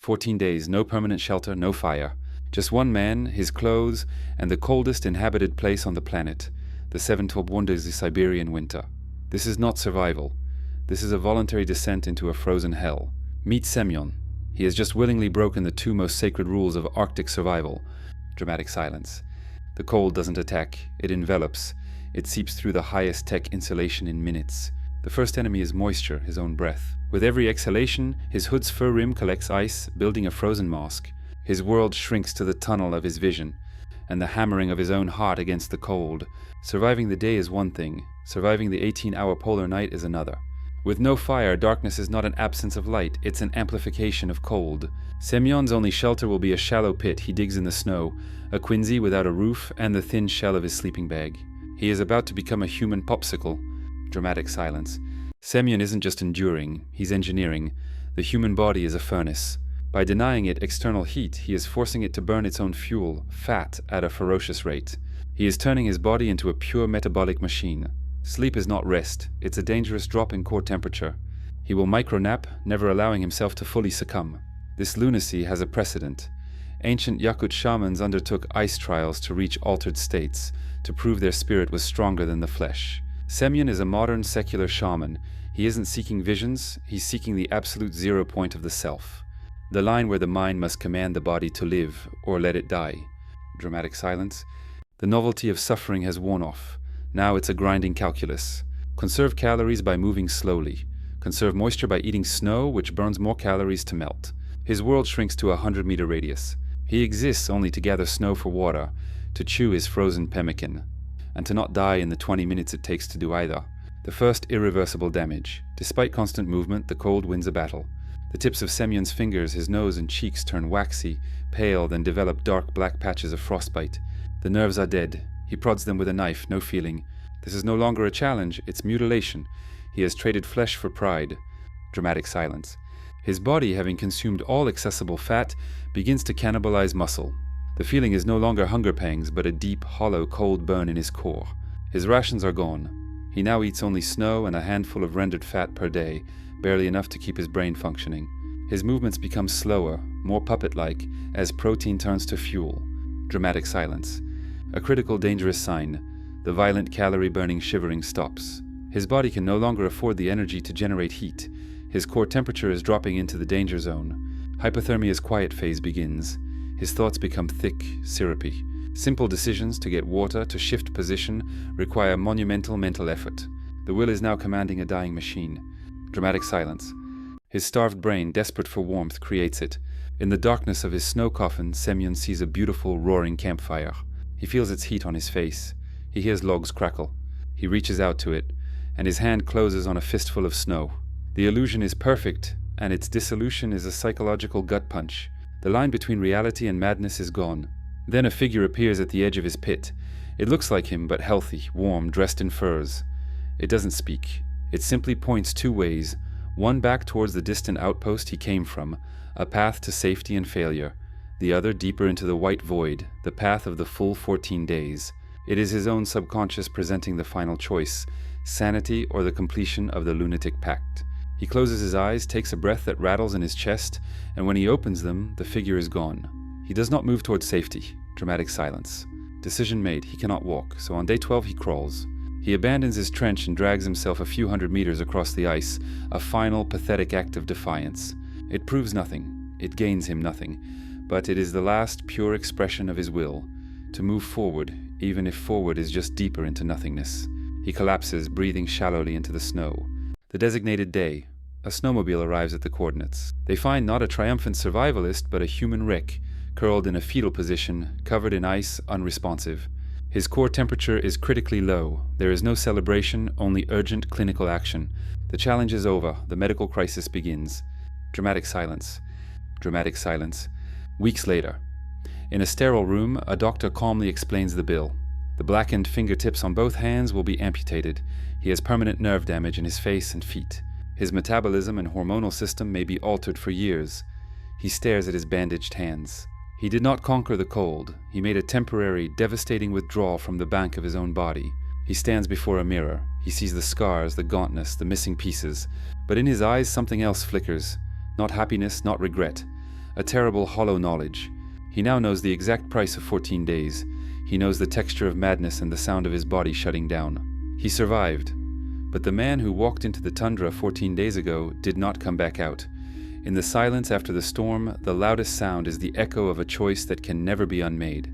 14 days, no permanent shelter, no fire. Just one man, his clothes, and the coldest inhabited place on the planet, the 7 top wonders of Siberian winter. This is not survival. This is a voluntary descent into a frozen hell. Meet Semyon. He has just willingly broken the 2 most sacred rules of Arctic survival. Dramatic silence. The cold doesn't attack, it envelops. It seeps through the highest tech insulation in minutes. The first enemy is moisture, his own breath. With every exhalation, his hood's fur rim collects ice, building a frozen mask. His world shrinks to the tunnel of his vision, and the hammering of his own heart against the cold. Surviving the day is one thing, surviving the 18-hour polar night is another. With no fire, darkness is not an absence of light, it's an amplification of cold. Semyon's only shelter will be a shallow pit he digs in the snow, a quinsy without a roof, and the thin shell of his sleeping bag. He is about to become a human popsicle. Dramatic silence. Semyon isn't just enduring, he's engineering. The human body is a furnace. By denying it external heat, he is forcing it to burn its own fuel, fat, at a ferocious rate. He is turning his body into a pure metabolic machine. Sleep is not rest, it's a dangerous drop in core temperature. He will micronap, never allowing himself to fully succumb. This lunacy has a precedent. Ancient Yakut shamans undertook ice trials to reach altered states, to prove their spirit was stronger than the flesh. Semyon is a modern secular shaman. He isn't seeking visions, he's seeking the absolute 0 point of the self. The line where the mind must command the body to live, or let it die. Dramatic silence. The novelty of suffering has worn off. Now it's a grinding calculus. Conserve calories by moving slowly. Conserve moisture by eating snow, which burns more calories to melt. His world shrinks to a 100-meter radius. He exists only to gather snow for water, to chew his frozen pemmican, and to not die in the 20 minutes it takes to do either. The first irreversible damage. Despite constant movement, the cold wins a battle. The tips of Semyon's fingers, his nose and cheeks turn waxy, pale, then develop dark black patches of frostbite. The nerves are dead. He prods them with a knife, no feeling. This is no longer a challenge, it's mutilation. He has traded flesh for pride. Dramatic silence. His body, having consumed all accessible fat, begins to cannibalize muscle. The feeling is no longer hunger pangs, but a deep, hollow, cold burn in his core. His rations are gone. He now eats only snow and a handful of rendered fat per day, barely enough to keep his brain functioning. His movements become slower, more puppet-like, as protein turns to fuel. Dramatic silence. A critical, dangerous sign. The violent calorie-burning shivering stops. His body can no longer afford the energy to generate heat. His core temperature is dropping into the danger zone. Hypothermia's quiet phase begins. His thoughts become thick, syrupy. Simple decisions to get water, to shift position, require monumental mental effort. The will is now commanding a dying machine. Dramatic silence. His starved brain, desperate for warmth, creates it. In the darkness of his snow coffin, Semyon sees a beautiful, roaring campfire. He feels its heat on his face. He hears logs crackle. He reaches out to it, and his hand closes on a fistful of snow. The illusion is perfect, and its dissolution is a psychological gut punch. The line between reality and madness is gone. Then a figure appears at the edge of his pit. It looks like him, but healthy, warm, dressed in furs. It doesn't speak. It simply points 2 ways, one back towards the distant outpost he came from, a path to safety and failure, the other deeper into the white void, the path of the full 14 days. It is his own subconscious presenting the final choice, sanity or the completion of the lunatic pact. He closes his eyes, takes a breath that rattles in his chest, and when he opens them, the figure is gone. He does not move towards safety. Dramatic silence. Decision made, he cannot walk, so on day 12 he crawls. He abandons his trench and drags himself a few hundred meters across the ice, a final, pathetic act of defiance. It proves nothing, it gains him nothing, but it is the last pure expression of his will, to move forward, even if forward is just deeper into nothingness. He collapses, breathing shallowly into the snow. The designated day. A snowmobile arrives at the coordinates. They find not a triumphant survivalist, but a human wreck, curled in a fetal position, covered in ice, unresponsive. His core temperature is critically low. There is no celebration, only urgent clinical action. The challenge is over. The medical crisis begins. Dramatic silence. Dramatic silence. Weeks later. In a sterile room, a doctor calmly explains the bill. The blackened fingertips on both hands will be amputated. He has permanent nerve damage in his face and feet. His metabolism and hormonal system may be altered for years. He stares at his bandaged hands. He did not conquer the cold. He made a temporary, devastating withdrawal from the bank of his own body. He stands before a mirror. He sees the scars, the gauntness, the missing pieces. But in his eyes something else flickers. Not happiness, not regret. a terrible hollow knowledge. He now knows the exact price of 14 days. He knows the texture of madness and the sound of his body shutting down. He survived. But the man who walked into the tundra 14 days ago did not come back out. In the silence after the storm, the loudest sound is the echo of a choice that can never be unmade.